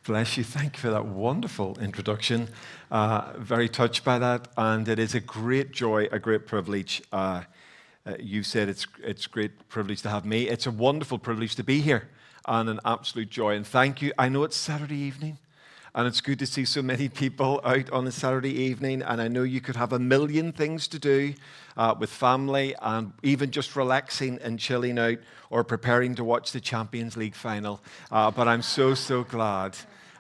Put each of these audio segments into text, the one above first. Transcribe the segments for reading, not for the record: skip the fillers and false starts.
Bless you. Thank you for that wonderful introduction. Very touched by that, and it is a great joy, a great privilege. You said it's a great privilege to have me. It's a wonderful privilege to be here, and an absolute joy. And thank you. I know it's Saturday evening, and it's good to see so many people out on a Saturday evening. And I know you could have a million things to do with family, and even just relaxing and chilling out, or preparing to watch the Champions League final. But I'm so glad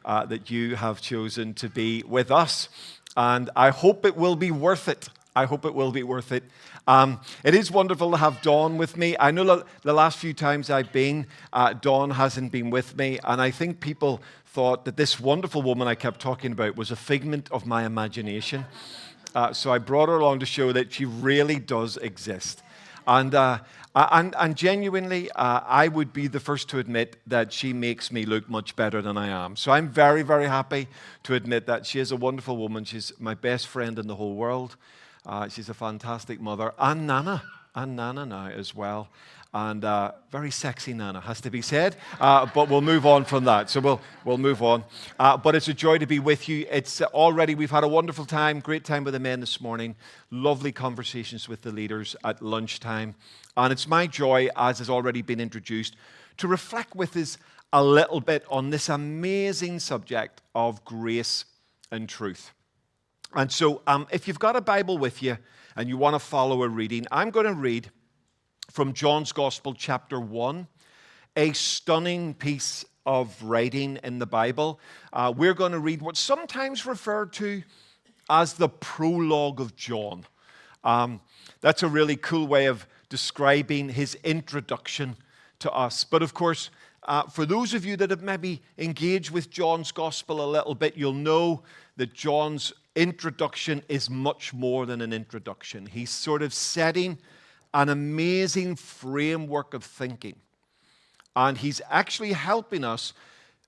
that you have chosen to be with us. And I hope it will be worth it. I hope it will be worth it. It is wonderful to have Dawn with me. I know the last few times I've been, Dawn hasn't been with me. And I think people thought that this wonderful woman I kept talking about was a figment of my imagination. So I brought her along to show that she really does exist. And genuinely, I would be the first to admit that she makes me look much better than I am. So I'm very happy to admit that she is a wonderful woman. She's my best friend in the whole world. She's a fantastic mother and Nana now as well. And very sexy Nana, has to be said. But we'll move on from that. So we'll move on. But it's a joy to be with you. It's already, we've had a wonderful time, great time with the men this morning. Lovely conversations with the leaders at lunchtime. And it's my joy, as has already been introduced, to reflect with us a little bit on this amazing subject of grace and truth. And so if you've got a Bible with you and you want to follow a reading, I'm going to read from John's Gospel, chapter 1, a stunning piece of writing in the Bible. We're going to read what's sometimes referred to as the prologue of John. That's a really cool way of describing his introduction to us. But of course, for those of you that have maybe engaged with John's Gospel a little bit, you'll know that John's introduction is much more than an introduction. He's sort of setting an amazing framework of thinking. And he's actually helping us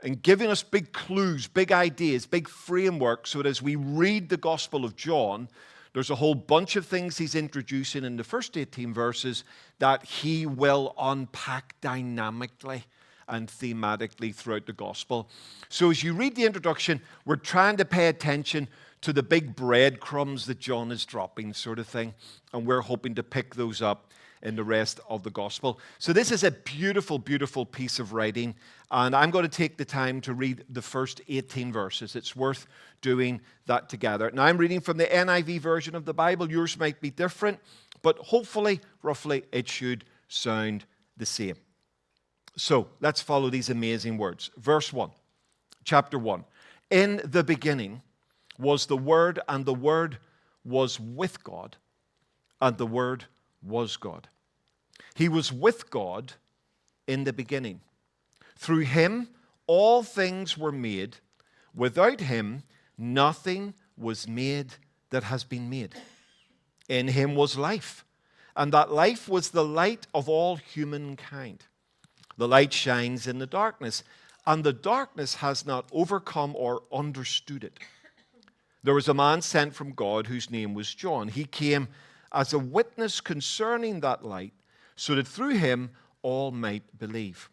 and giving us big clues, big ideas, big framework, so that as we read the Gospel of John, there's a whole bunch of things he's introducing in the first 18 verses that he will unpack dynamically and thematically throughout the Gospel. So as you read the introduction, we're trying to pay attention to the big breadcrumbs that John is dropping, sort of thing. And we're hoping to pick those up in the rest of the Gospel. So this is a beautiful piece of writing. And I'm going to take the time to read the first 18 verses. It's worth doing that together. Now, I'm reading from the NIV version of the Bible. Yours might be different, but hopefully, roughly, it should sound the same. So let's follow these amazing words. Verse 1, chapter 1. In the beginning was the Word, and the Word was with God, and the Word was God. He was with God in the beginning. Through him, all things were made. Without him, nothing was made that has been made. In him was life, and that life was the light of all humankind. The light shines in the darkness, and the darkness has not overcome or understood it. There was a man sent from God whose name was John. He came as a witness concerning that light, so that through him all might believe.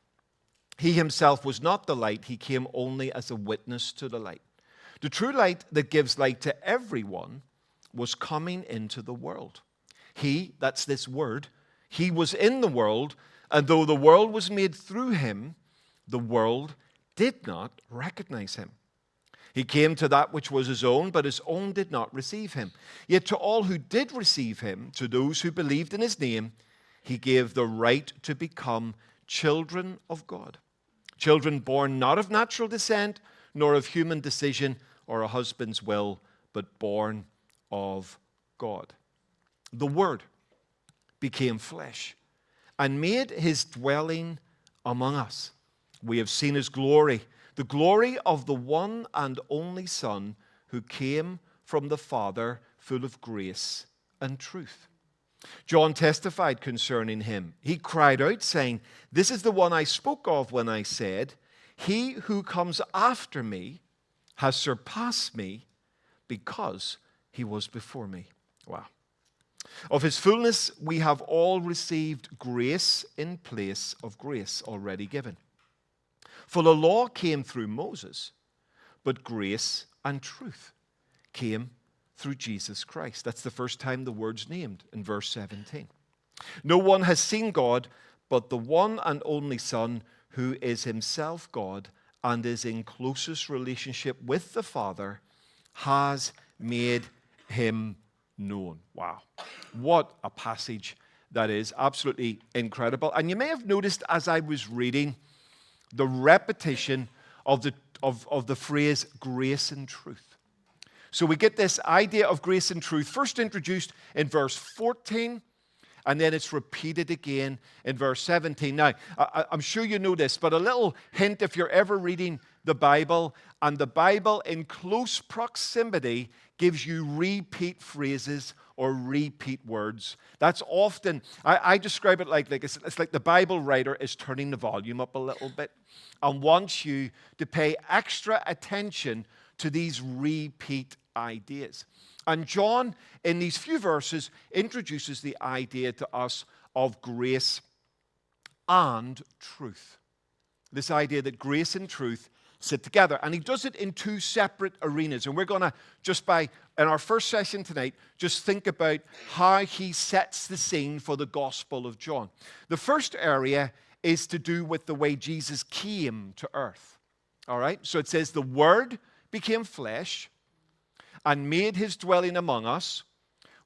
He himself was not the light. He came only as a witness to the light. The true light that gives light to everyone was coming into the world. He, that's this word, he was in the world, and though the world was made through him, the world did not recognize him. He came to that which was his own, but his own did not receive him. Yet to all who did receive him, to those who believed in his name, he gave the right to become children of God. Children born not of natural descent, nor of human decision or a husband's will, but born of God. The Word became flesh and made his dwelling among us. We have seen his glory, the glory of the one and only Son who came from the Father, full of grace and truth. John testified concerning him. He cried out, saying, "This is the one I spoke of when I said, 'He who comes after me has surpassed me because he was before me.'" Wow. Of his fullness we have all received grace in place of grace already given. For the law came through Moses, but grace and truth came through Jesus Christ. That's the first time the word's named in verse 17. No one has seen God but the one and only Son, who is himself God and is in closest relationship with the Father, has made him known. Wow. What a passage that is. Absolutely incredible. And you may have noticed as I was reading the repetition of the phrase grace and truth. So we get this idea of grace and truth first introduced in verse 14, and then it's repeated again in verse 17. Now, I'm sure you know this, but a little hint if you're ever reading the Bible, and the Bible in close proximity gives you repeat phrases or repeat words. That's often, I describe it like it's like the Bible writer is turning the volume up a little bit and wants you to pay extra attention to these repeat ideas. And John, in these few verses, introduces the idea to us of grace and truth. This idea that grace and truth sit together. And he does it in two separate arenas. And we're going to, in our first session tonight, just think about how he sets the scene for the Gospel of John. The first area is to do with the way Jesus came to earth. All right? So it says, the Word became flesh and made his dwelling among us.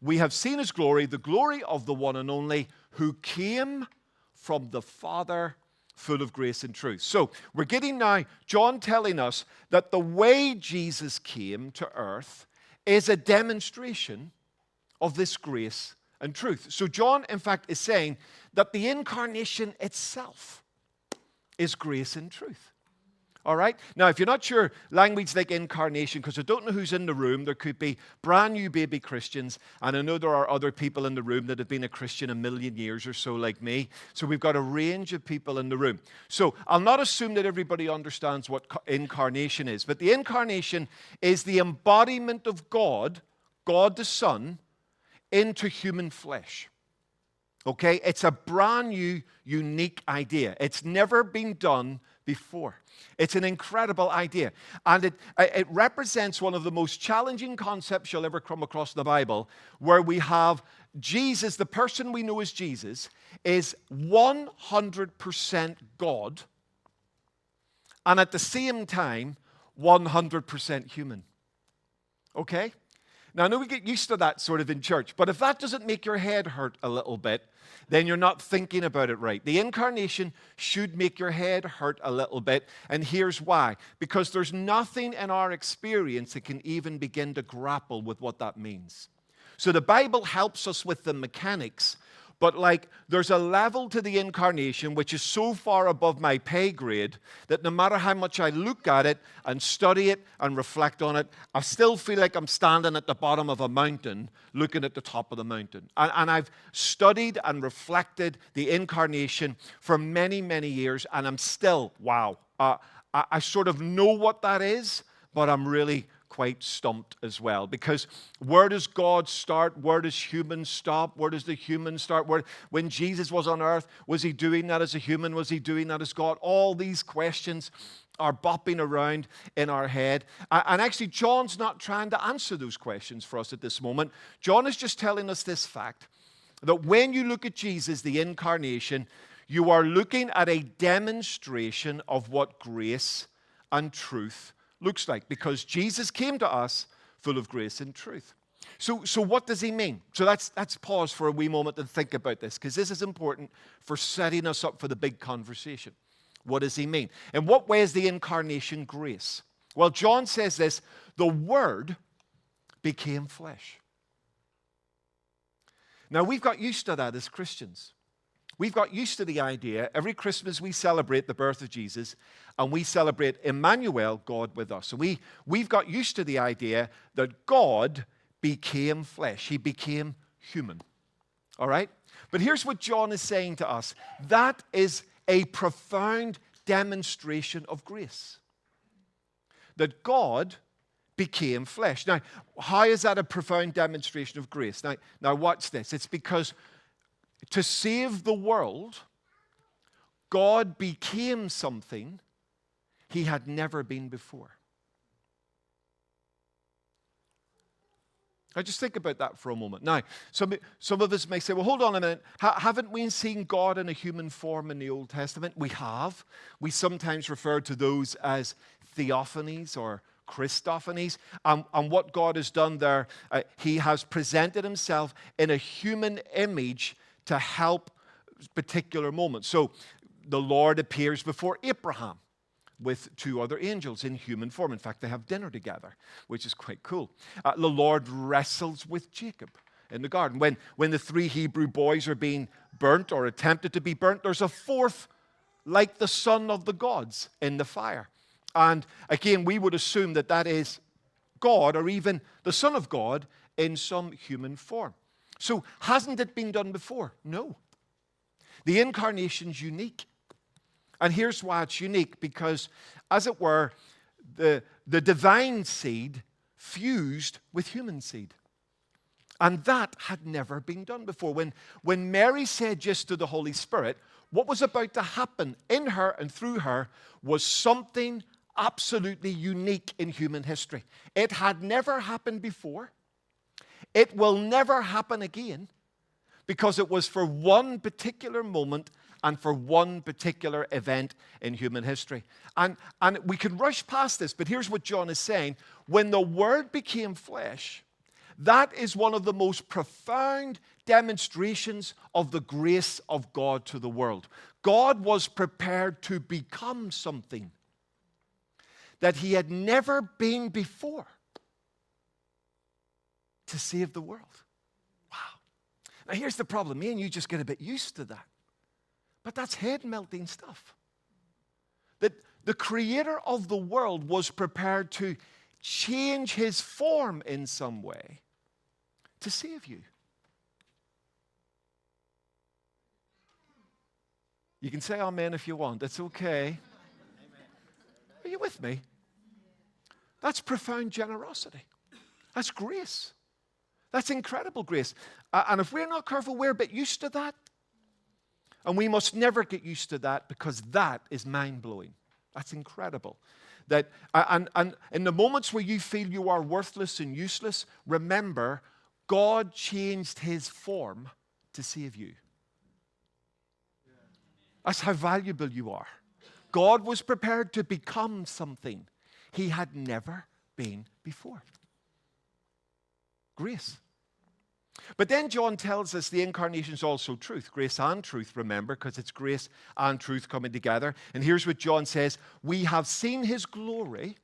We have seen his glory, the glory of the one and only, who came from the Father, full of grace and truth. So we're getting now John telling us that the way Jesus came to earth is a demonstration of this grace and truth. So John, in fact, is saying that the incarnation itself is grace and truth. All right? Now, if you're not sure, language like incarnation, because I don't know who's in the room, there could be brand new baby Christians, and I know there are other people in the room that have been a Christian a million years or so like me. So we've got a range of people in the room. So I'll not assume that everybody understands what incarnation is, but the incarnation is the embodiment of God, God the Son, into human flesh. Okay? It's a brand new, unique idea. It's never been done before. It's an incredible idea. And it represents one of the most challenging concepts you'll ever come across in the Bible, where we have Jesus, the person we know as Jesus, is 100% God, and at the same time, 100% human. Okay? Now, I know we get used to that sort of in church, but if that doesn't make your head hurt a little bit, then you're not thinking about it right. The incarnation should make your head hurt a little bit, and here's why. Because there's nothing in our experience that can even begin to grapple with what that means. So the Bible helps us with the mechanics, but there's a level to the incarnation which is so far above my pay grade that no matter how much I look at it and study it and reflect on it, I still feel like I'm standing at the bottom of a mountain looking at the top of the mountain. And I've studied and reflected the incarnation for many, many years, and I'm still, wow. I sort of know what that is, but I'm really quite stumped as well, because where does God start? Where does human stop? Where does the human start? When Jesus was on earth, was he doing that as a human? Was he doing that as God? All these questions are bopping around in our head. And actually, John's not trying to answer those questions for us at this moment. John is just telling us this fact, that when you look at Jesus, the incarnation, you are looking at a demonstration of what grace and truth looks like, because Jesus came to us full of grace and truth. So what does he mean? So let's pause for a wee moment and think about this, because this is important for setting us up for the big conversation. What does he mean? In what way is the incarnation grace? Well, John says this: the Word became flesh. Now, we've got used to that as Christians. We've got used to the idea, every Christmas we celebrate the birth of Jesus, and we celebrate Emmanuel, God with us. So we've got used to the idea that God became flesh. He became human. All right? But here's what John is saying to us. That is a profound demonstration of grace. That God became flesh. Now, how is that a profound demonstration of grace? Now watch this. It's because to save the world, God became something he had never been before. Now, just think about that for a moment. Now, some of us may say, well, hold on a minute. Haven't we seen God in a human form in the Old Testament? We have. We sometimes refer to those as theophanies or Christophanies. And what God has done there, he has presented himself in a human image to help particular moments. So the Lord appears before Abraham with two other angels in human form. In fact, they have dinner together, which is quite cool. The Lord wrestles with Jacob in the garden. When the three Hebrew boys are being burnt or attempted to be burnt, there's a fourth like the son of the gods in the fire. And again, we would assume that that is God or even the Son of God in some human form. So hasn't it been done before? No. The incarnation's unique. And here's why it's unique, because, as it were, the divine seed fused with human seed. And that had never been done before. When Mary said yes to the Holy Spirit, what was about to happen in her and through her was something absolutely unique in human history. It had never happened before. It will never happen again, because it was for one particular moment and for one particular event in human history. And we can rush past this, but here's what John is saying. When the Word became flesh, that is one of the most profound demonstrations of the grace of God to the world. God was prepared to become something that he had never been before to save the world. Wow. Now here's the problem. Me and you just get a bit used to that. But that's head-melting stuff. That the creator of the world was prepared to change his form in some way to save you. You can say amen if you want. It's okay. Are you with me? That's profound generosity. That's grace. That's incredible grace. And if we're not careful, we're a bit used to that. And we must never get used to that, because that is mind-blowing. That's incredible. That, and in the moments where you feel you are worthless and useless, remember, God changed his form to save you. That's how valuable you are. God was prepared to become something he had never been before. Grace. But then John tells us the incarnation is also truth. Grace and truth, remember, because it's grace and truth coming together. And here's what John says. We have seen his glory,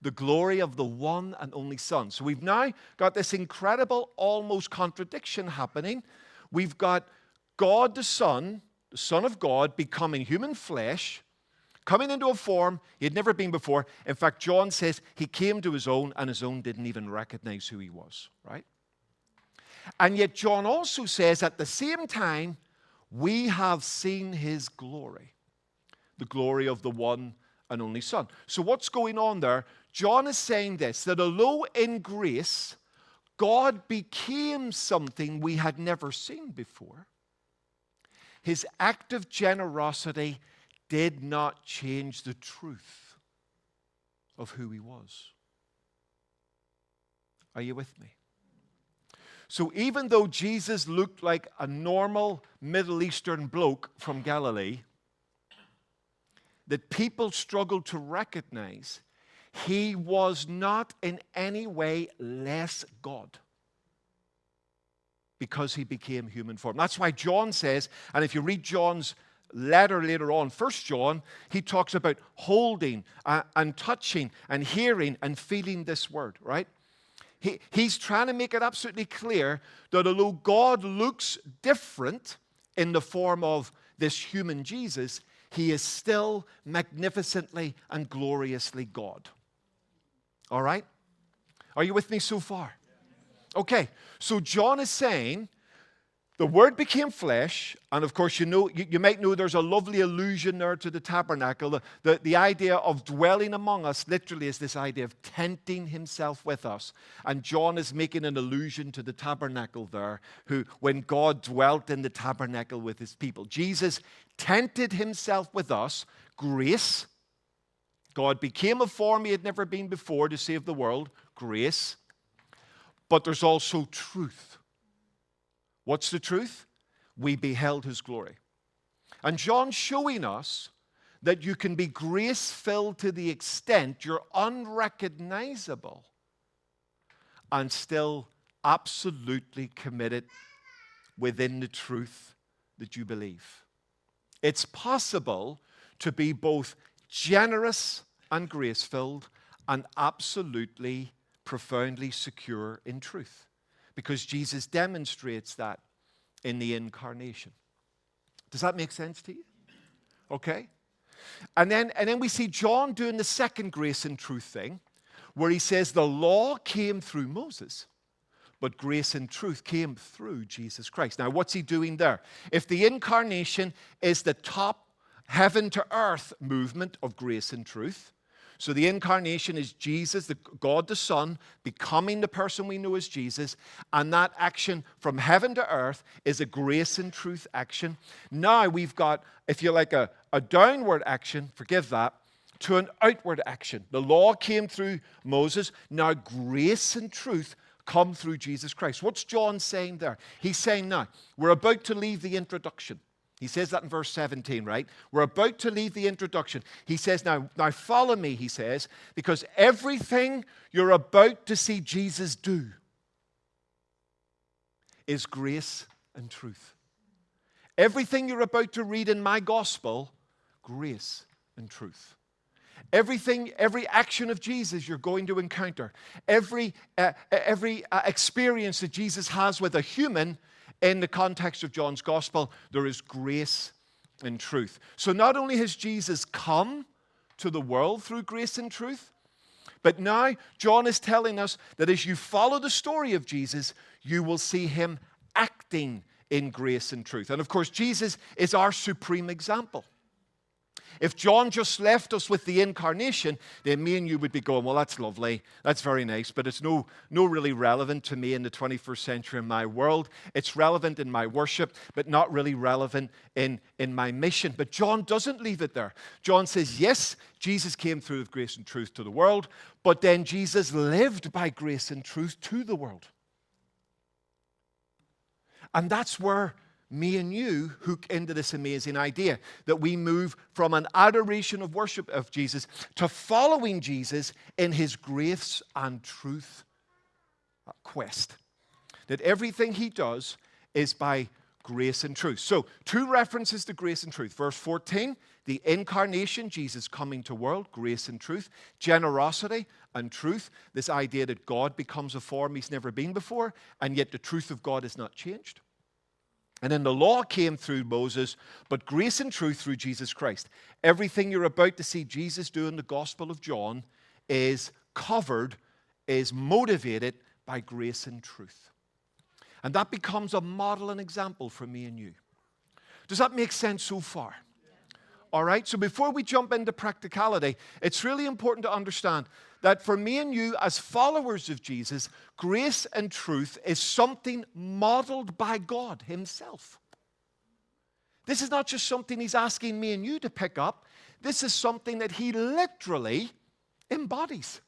the glory of the one and only Son. So we've now got this incredible almost contradiction happening. We've got God the Son of God, becoming human flesh, coming into a form he had never been before. In fact, John says he came to his own, and his own didn't even recognize who he was, right? And yet John also says at the same time, we have seen his glory, the glory of the one and only Son. So what's going on there? John is saying this, that although in grace, God became something we had never seen before, his act of generosity did not change the truth of who he was. Are you with me? So even though Jesus looked like a normal Middle Eastern bloke from Galilee that people struggled to recognize, he was not in any way less God, because he became human form. That's why John says, and if you read John's letter later on, 1 John, he talks about holding and touching and hearing and feeling this word, right? He's trying to make it absolutely clear that although God looks different in the form of this human Jesus, he is still magnificently and gloriously God. All right? Are you with me so far? Okay, so John is saying the Word became flesh, and of course, you might know there's a lovely allusion there to the tabernacle. The idea of dwelling among us literally is this idea of tenting himself with us. And John is making an allusion to the tabernacle there, when God dwelt in the tabernacle with his people. Jesus tented himself with us, grace, God became a form he had never been before to save the world, grace. But there's also truth. What's the truth? We beheld his glory. And John's showing us that you can be grace-filled to the extent you're unrecognizable and still absolutely committed within the truth that you believe. It's possible to be both generous and grace-filled and absolutely, profoundly secure in truth, because Jesus demonstrates that in the incarnation. Does that make sense to you? Okay. And then we see John doing the second grace and truth thing, where he says the law came through Moses, but grace and truth came through Jesus Christ. Now, what's he doing there? If the incarnation is the top heaven to earth movement of grace and truth, so the incarnation is Jesus, God the Son, becoming the person we know as Jesus, and that action from heaven to earth is a grace and truth action. Now we've got, if you like, a downward action, forgive that, to an outward action. The law came through Moses. Now grace and truth come through Jesus Christ. What's John saying there? He's saying now, we're about to leave the introduction. He says that in verse 17, right? We're about to leave the introduction. He says, now follow me, he says, because everything you're about to see Jesus do is grace and truth. Everything you're about to read in my gospel, grace and truth. Everything, every action of Jesus you're going to encounter, every experience that Jesus has with a human in the context of John's gospel, there is grace and truth. So not only has Jesus come to the world through grace and truth, but now John is telling us that as you follow the story of Jesus, you will see him acting in grace and truth. And of course, Jesus is our supreme example. If John just left us with the incarnation, then me and you would be going, well, that's lovely, that's very nice, but it's no really relevant to me in the 21st century in my world. It's relevant in my worship, but not really relevant in my mission. But John doesn't leave it there. John says, yes, Jesus came through with grace and truth to the world, but then Jesus lived by grace and truth to the world. And that's where me and you hook into this amazing idea that we move from an adoration of worship of Jesus to following Jesus in his grace and truth quest. That everything he does is by grace and truth. So, two references to grace and truth. Verse 14, the incarnation, Jesus coming to world, grace and truth. Generosity and truth, this idea that God becomes a form he's never been before, and yet the truth of God is not changed. And then the law came through Moses, but grace and truth through Jesus Christ. Everything you're about to see Jesus do in the Gospel of John is covered, is motivated by grace and truth. And that becomes a model and example for me and you. Does that make sense so far? All right, so before we jump into practicality, it's really important to understand that for me and you as followers of Jesus, grace and truth is something modeled by God himself. This is not just something he's asking me and you to pick up. This is something that he literally embodies.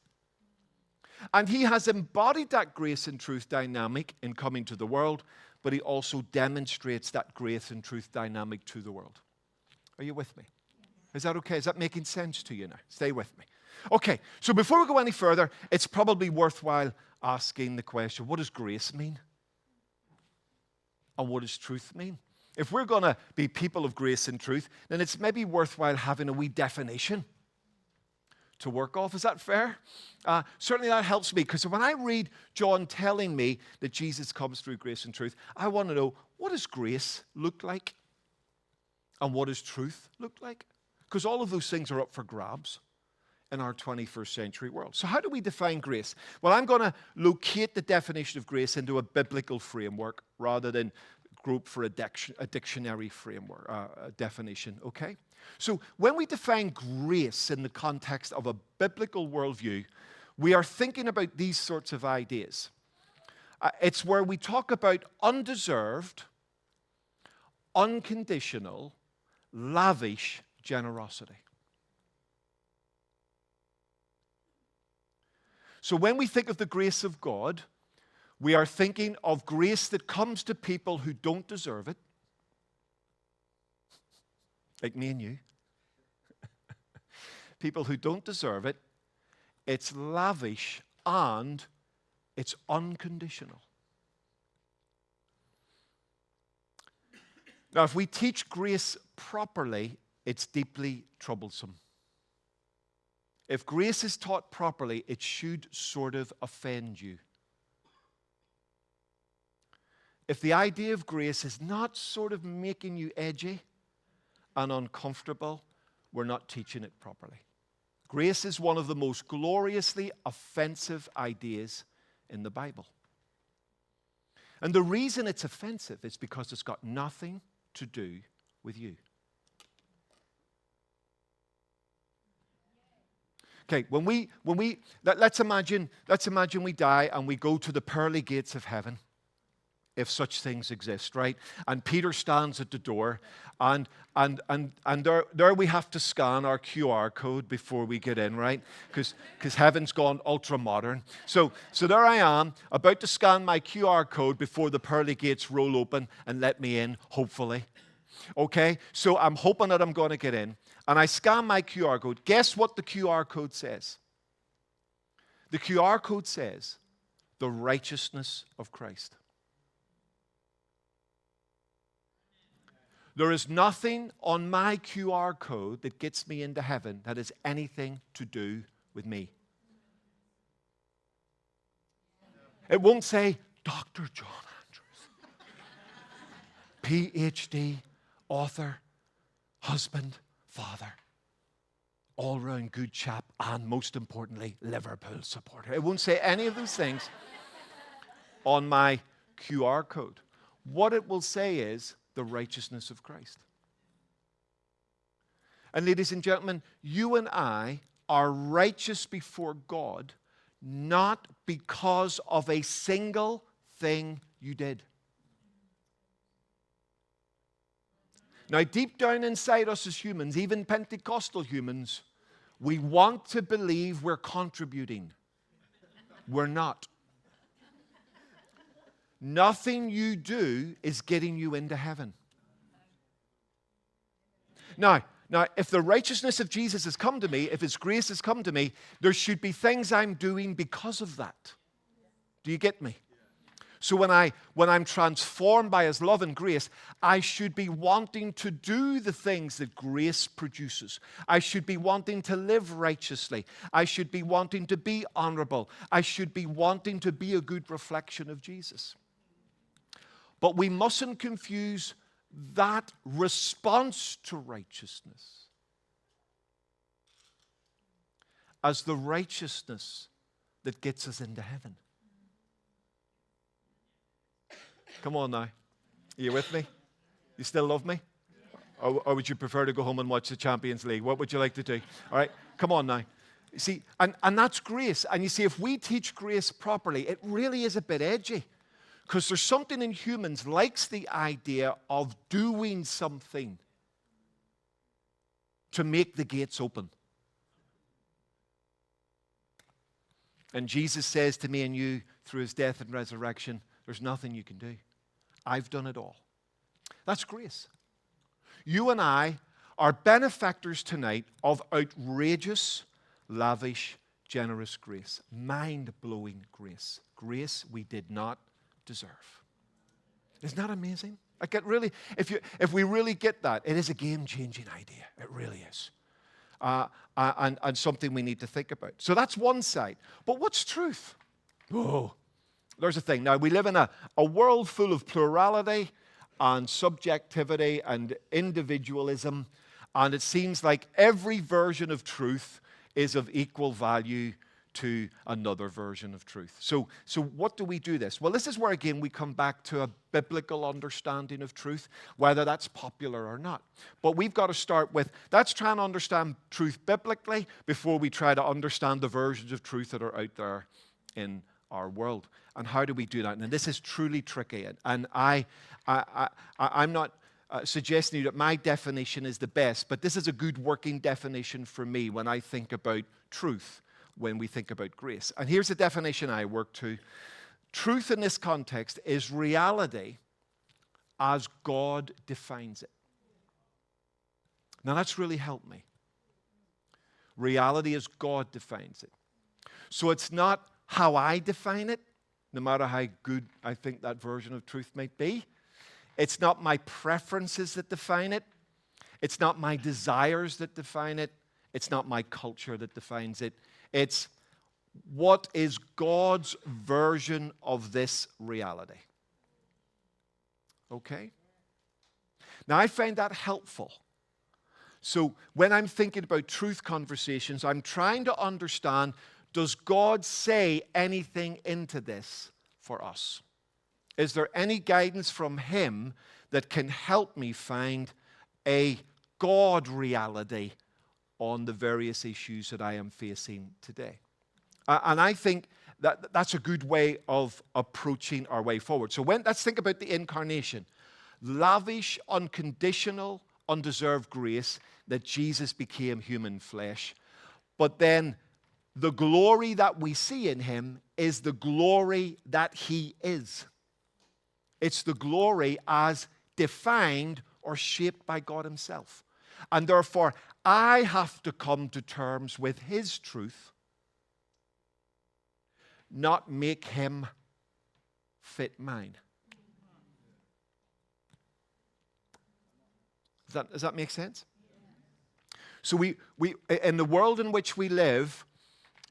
And he has embodied that grace and truth dynamic in coming to the world, but he also demonstrates that grace and truth dynamic to the world. Are you with me? Is that okay? Is that making sense to you now? Stay with me. Okay, so before we go any further, it's probably worthwhile asking the question, what does grace mean? And what does truth mean? If we're going to be people of grace and truth, then it's maybe worthwhile having a wee definition to work off. Is that fair? Certainly that helps me, because when I read John telling me that Jesus comes through grace and truth, I want to know, what does grace look like? And what does truth look like? Because all of those things are up for grabs in our 21st century world. So how do we define grace? Well, I'm going to locate the definition of grace into a biblical framework rather than group for a dictionary framework, definition, okay? So when we define grace in the context of a biblical worldview, we are thinking about these sorts of ideas. It's where we talk about undeserved, unconditional, lavish generosity. So when we think of the grace of God, we are thinking of grace that comes to people who don't deserve it, like me and you. People who don't deserve it. It's lavish and it's unconditional. Now, if we teach grace properly, it's deeply troublesome. If grace is taught properly, it should sort of offend you. If the idea of grace is not sort of making you edgy and uncomfortable, we're not teaching it properly. Grace is one of the most gloriously offensive ideas in the Bible. And the reason it's offensive is because it's got nothing to do with you. Okay, let's imagine we die and we go to the pearly gates of heaven, if such things exist, right? And Peter stands at the door, and there we have to scan our QR code before we get in, right? Because heaven's gone ultra modern. So there I am, about to scan my QR code before the pearly gates roll open and let me in, hopefully. Okay, so I'm hoping that I'm going to get in, and I scan my QR code. Guess what the QR code says? The QR code says, the righteousness of Christ. There is nothing on my QR code that gets me into heaven that has anything to do with me. It won't say, Dr. John Andrews, PhD, author, husband, father, all-round good chap, and most importantly, Liverpool supporter. It won't say any of those things on my QR code. What it will say is the righteousness of Christ. And ladies and gentlemen, you and I are righteous before God not because of a single thing you did. Now, deep down inside us as humans, even Pentecostal humans, we want to believe we're contributing. We're not. Nothing you do is getting you into heaven. Now, if the righteousness of Jesus has come to me, if His grace has come to me, there should be things I'm doing because of that. Do you get me? So when I'm transformed by His love and grace, I should be wanting to do the things that grace produces. I should be wanting to live righteously. I should be wanting to be honorable. I should be wanting to be a good reflection of Jesus. But we mustn't confuse that response to righteousness as the righteousness that gets us into heaven. Come on now. Are you with me? You still love me? Or would you prefer to go home and watch the Champions League? What would you like to do? All right, come on now. You see, and that's grace. And you see, if we teach grace properly, it really is a bit edgy. Because there's something in humans likes the idea of doing something to make the gates open. And Jesus says to me and you through His death and resurrection, there's nothing you can do. I've done it all. That's grace. You and I are benefactors tonight of outrageous, lavish, generous grace. Mind-blowing grace. Grace we did not deserve. Isn't that amazing? Like it really, if we really get that, it is a game-changing idea. It really is. And something we need to think about. So that's one side. But what's truth? Oh, there's a thing. Now, we live in a world full of plurality and subjectivity and individualism, and it seems like every version of truth is of equal value to another version of truth. So what do we do this? Well, this is where, again, we come back to a biblical understanding of truth, whether that's popular or not. But we've got to start with, let's try and understand truth biblically before we try to understand the versions of truth that are out there in our world. And how do we do that? And this is truly tricky. And I'm not suggesting to you that my definition is the best, but this is a good working definition for me when I think about truth. when we think about grace. And here's the definition I work to. Truth in this context is reality as God defines it. Now that's really helped me. Reality as God defines it. So it's not how I define it, no matter how good I think that version of truth might be. It's not my preferences that define it. It's not my desires that define it. It's not my culture that defines it. It's what is God's version of this reality. Okay? Now, I find that helpful. So when I'm thinking about truth conversations, I'm trying to understand, does God say anything into this for us? Is there any guidance from Him that can help me find a God reality on the various issues that I am facing today? And I think that that's a good way of approaching our way forward. So let's think about the incarnation. Lavish, unconditional, undeserved grace that Jesus became human flesh. But then the glory that we see in Him is the glory that He is. It's the glory as defined or shaped by God Himself. And therefore, I have to come to terms with His truth, not make Him fit mine. Does that make sense? So we in the world in which we live,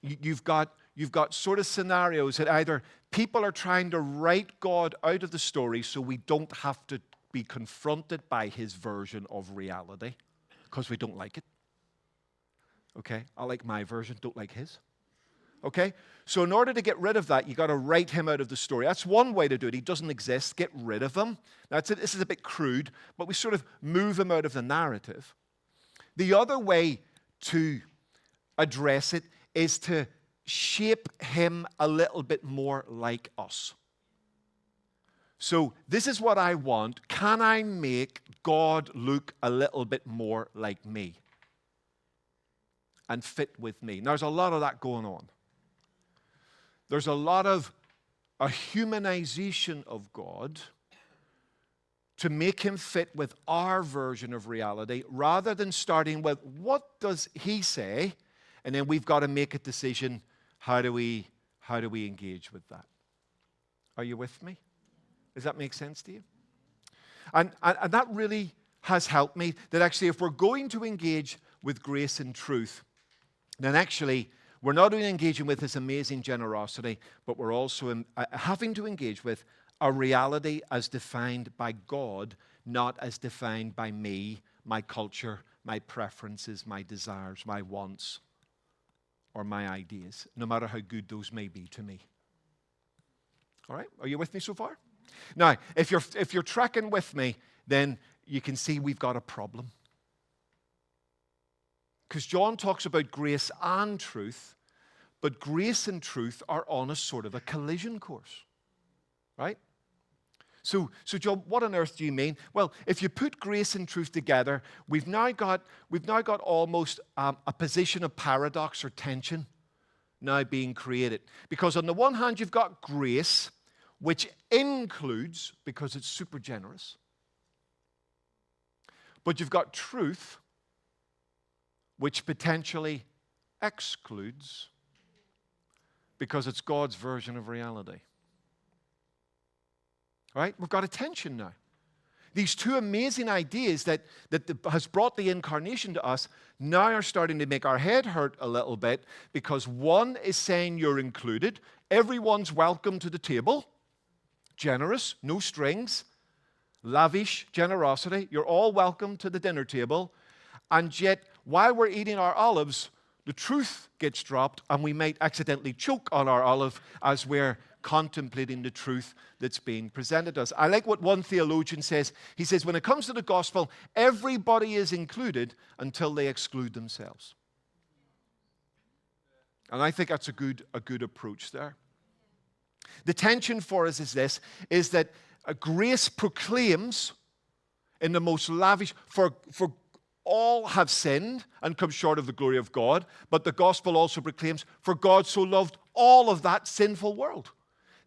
you've got sort of scenarios that either people are trying to write God out of the story so we don't have to be confronted by His version of reality because we don't like it. Okay? I like my version, don't like His. Okay? So in order to get rid of that, you've got to write Him out of the story. That's one way to do it. He doesn't exist. Get rid of Him. Now, this is a bit crude, but we sort of move Him out of the narrative. The other way to address it is to shape Him a little bit more like us. So this is what I want. Can I make God look a little bit more like me and fit with me? Now, there's a lot of that going on. There's a lot of a humanization of God to make Him fit with our version of reality rather than starting with what does He say, and then we've got to make a decision, how do we engage with that? Are you with me? Does that make sense to you? And that really has helped me, that actually if we're going to engage with grace and truth, then actually we're not only engaging with His amazing generosity, but we're also having to engage with a reality as defined by God, not as defined by me, my culture, my preferences, my desires, my wants, or my ideas, no matter how good those may be to me. All right? Are you with me so far? Now, if you're tracking with me, then you can see we've got a problem. Because John talks about grace and truth, but grace and truth are on a sort of a collision course. Right? So John, what on earth do you mean? Well, if you put grace and truth together, we've now got almost a position of paradox or tension now being created. Because on the one hand, you've got grace, which includes, because it's super generous, but you've got truth, which potentially excludes, because it's God's version of reality. Right? We've got a tension now. These two amazing ideas that has brought the incarnation to us now are starting to make our head hurt a little bit, because one is saying you're included, everyone's welcome to the table, generous, no strings, lavish generosity, you're all welcome to the dinner table, and yet while we're eating our olives, the truth gets dropped and we might accidentally choke on our olive as we're contemplating the truth that's being presented to us. I like what one theologian says. He says, when it comes to the gospel, everybody is included until they exclude themselves. And I think that's a good approach there. The tension for us is that grace proclaims in the most lavish, for all have sinned and come short of the glory of God, but the gospel also proclaims, for God so loved all of that sinful world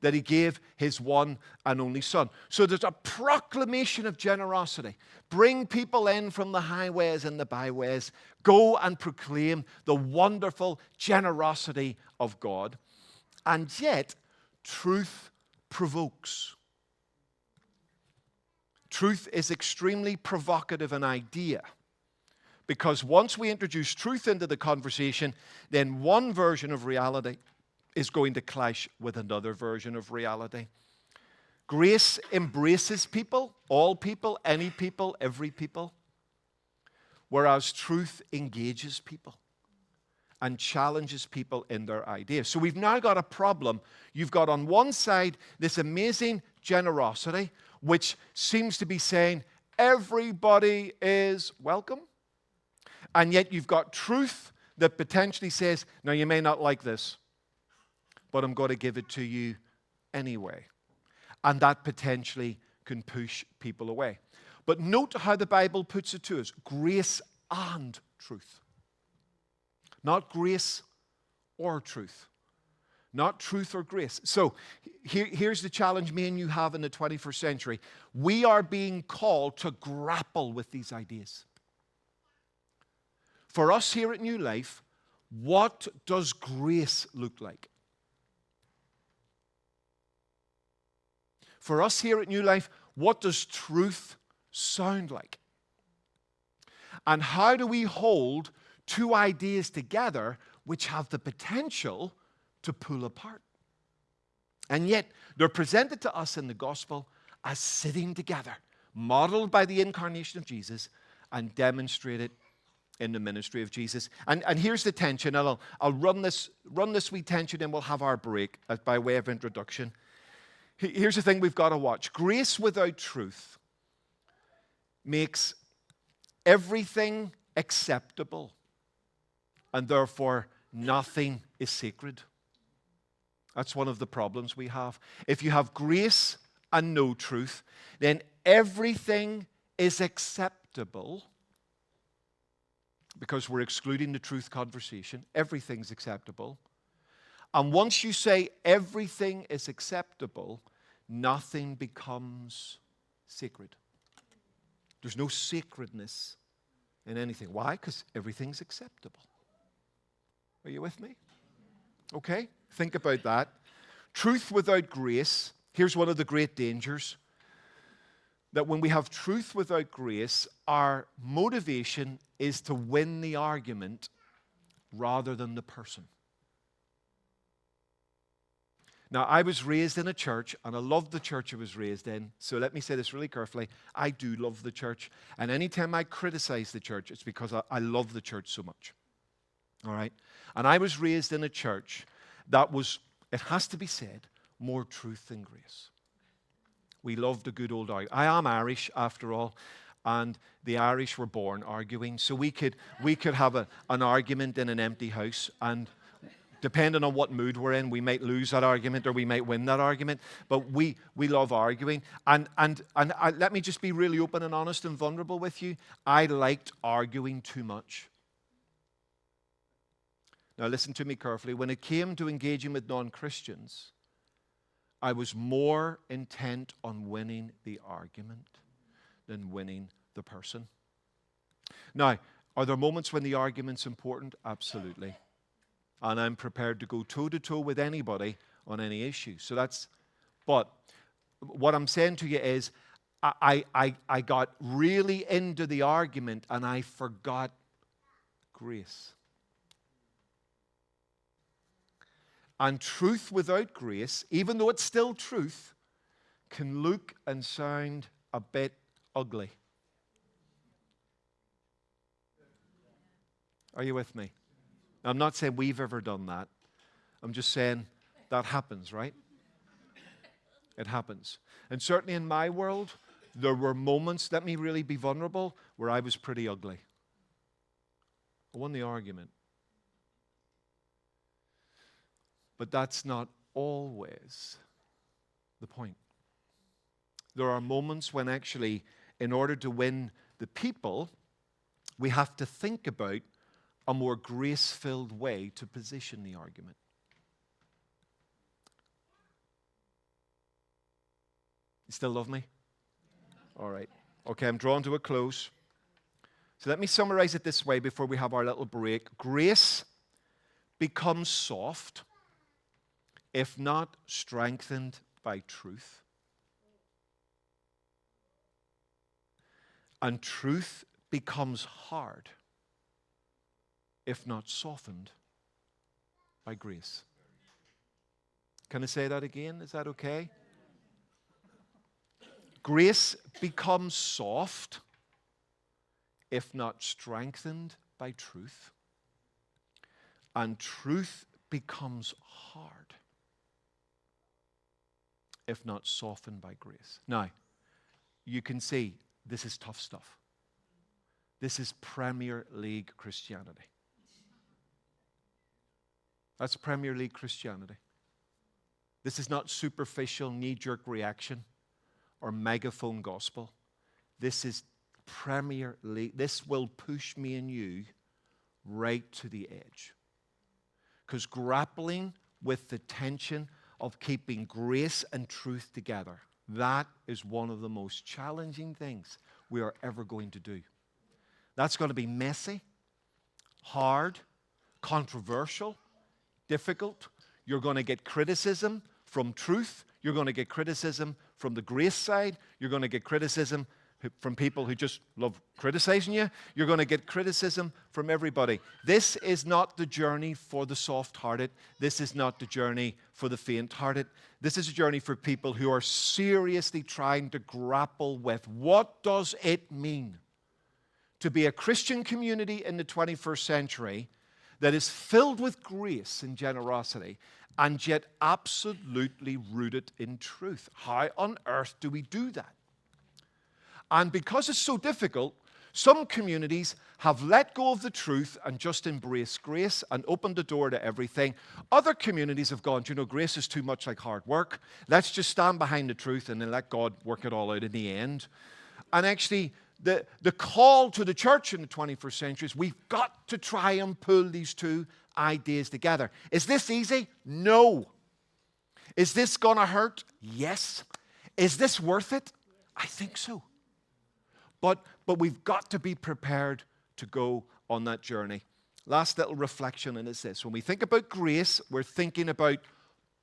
that he gave his one and only Son. So there's a proclamation of generosity. Bring people in from the highways and the byways. Go and proclaim the wonderful generosity of God. And yet, truth provokes. Truth is extremely provocative an idea, because once we introduce truth into the conversation, then one version of reality is going to clash with another version of reality. Grace embraces people, all people, any people, every people, whereas truth engages people and challenges people in their ideas. So we've now got a problem. You've got on one side this amazing generosity, which seems to be saying everybody is welcome. And yet you've got truth that potentially says, now you may not like this, but I'm going to give it to you anyway. And that potentially can push people away. But note how the Bible puts it to us. Grace and truth. Not grace or truth. Not truth or grace. So here's the challenge me and you have in the 21st century. We are being called to grapple with these ideas. For us here at New Life, what does grace look like? For us here at New Life, what does truth sound like? And how do we hold two ideas together which have the potential to pull apart? And yet, they're presented to us in the gospel as sitting together, modeled by the incarnation of Jesus and demonstrated in the ministry of Jesus. And here's the tension. I'll run this wee tension and we'll have our break by way of introduction. Here's the thing we've got to watch. Grace without truth makes everything acceptable, and therefore nothing is sacred. That's one of the problems we have. If you have grace and no truth, then everything is acceptable, because we're excluding the truth conversation. Everything's acceptable. And once you say everything is acceptable, nothing becomes sacred. There's no sacredness in anything. Why? Because everything's acceptable. Are you with me? Okay? Think about that. Truth without grace. Here's one of the great dangers. That when we have truth without grace, our motivation is to win the argument rather than the person. Now, I was raised in a church, and I loved the church I was raised in. So let me say this really carefully. I do love the church. And anytime I criticize the church, it's because I love the church so much. All right? And I was raised in a church that was, it has to be said, more truth than grace. We loved a good old argument. I am Irish, after all, and the Irish were born arguing. So we could have an argument in an empty house, and depending on what mood we're in, we might lose that argument or we might win that argument. But we love arguing. And let me just be really open and honest and vulnerable with you. I liked arguing too much. Now listen to me carefully. When it came to engaging with non-Christians, I was more intent on winning the argument than winning the person. Now, are there moments when the argument's important? Absolutely. And I'm prepared to go toe-to-toe with anybody on any issue. But what I'm saying to you is, I got really into the argument and I forgot grace. And truth without grace, even though it's still truth, can look and sound a bit ugly. Are you with me? I'm not saying we've ever done that. I'm just saying that happens, right? It happens. And certainly in my world, there were moments, let me really be vulnerable, where I was pretty ugly. I won the argument. But that's not always the point. There are moments when actually, in order to win the people, we have to think about a more grace-filled way to position the argument. You still love me? All right. Okay, I'm drawing to a close. So let me summarize it this way before we have our little break. Grace becomes soft if not strengthened by truth. And truth becomes hard if not softened by grace. Can I say that again? Is that okay? Grace becomes soft if not strengthened by truth. And truth becomes hard if not softened by grace. Now, you can see this is tough stuff. This is Premier League Christianity. That's Premier League Christianity. This is not superficial knee-jerk reaction or megaphone gospel. This is Premier League. This will push me and you right to the edge. Because grappling with the tension of keeping grace and truth together, that is one of the most challenging things we are ever going to do. That's going to be messy, hard, controversial, difficult. You're going to get criticism from truth. You're going to get criticism from the grace side. You're going to get criticism from people who just love criticizing you. You're going to get criticism from everybody. This is not the journey for the soft-hearted. This is not the journey for the faint-hearted. This is a journey for people who are seriously trying to grapple with what does it mean to be a Christian community in the 21st century that is filled with grace and generosity and yet absolutely rooted in truth. How on earth do we do that? And because it's so difficult, some communities have let go of the truth and just embraced grace and opened the door to everything. Other communities have gone, you know, grace is too much like hard work. Let's just stand behind the truth and then let God work it all out in the end. And actually, the call to the church in the 21st century is we've got to try and pull these two ideas together. Is this easy? No. Is this going to hurt? Yes. Is this worth it? I think so. But we've got to be prepared to go on that journey. Last little reflection, and it's this. When we think about grace, we're thinking about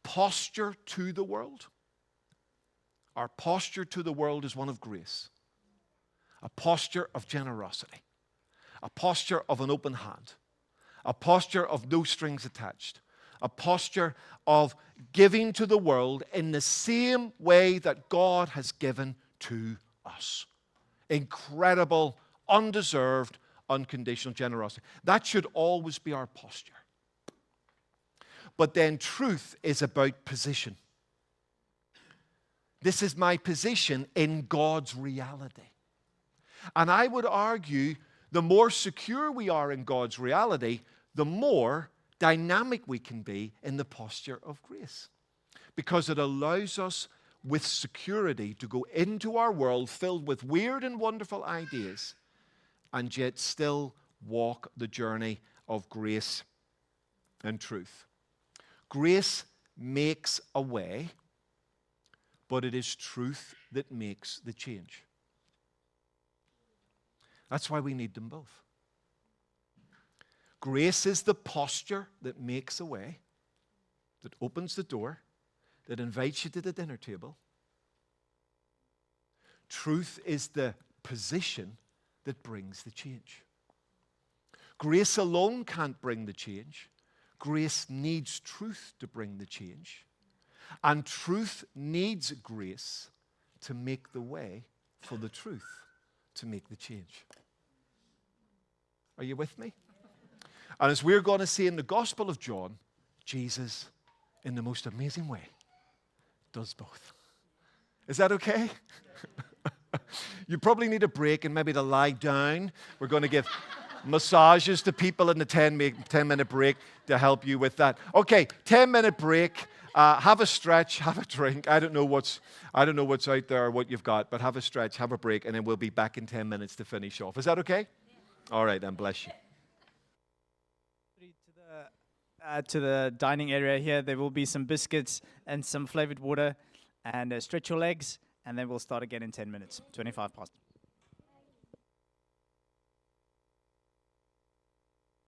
posture to the world. Our posture to the world is one of grace. A posture of generosity. A posture of an open hand. A posture of no strings attached. A posture of giving to the world in the same way that God has given to us. Incredible, undeserved, unconditional generosity. That should always be our posture. But then truth is about position. This is my position in God's reality. And I would argue the more secure we are in God's reality, the more dynamic we can be in the posture of grace. Because it allows us with security to go into our world filled with weird and wonderful ideas and yet still walk the journey of grace and truth. Grace makes a way, but it is truth that makes the change. That's why we need them both. Grace is the posture that makes a way, that opens the door, that invites you to the dinner table. Truth is the position that brings the change. Grace alone can't bring the change. Grace needs truth to bring the change. And truth needs grace to make the way for the truth to make the change. Are you with me? And as we're going to see in the Gospel of John, Jesus, in the most amazing way, does both. Is that okay? You probably need a break and maybe to lie down. We're going to give massages to people in the 10-minute break to help you with that. Okay, 10-minute break. Have a stretch, have a drink. I don't know what's out there or what you've got, but have a stretch, have a break, and then we'll be back in 10 minutes to finish off. Is that okay? All right, then, bless you. To the dining area here, there will be some biscuits and some flavored water, and stretch your legs, and then we'll start again in 10 minutes, 25 past.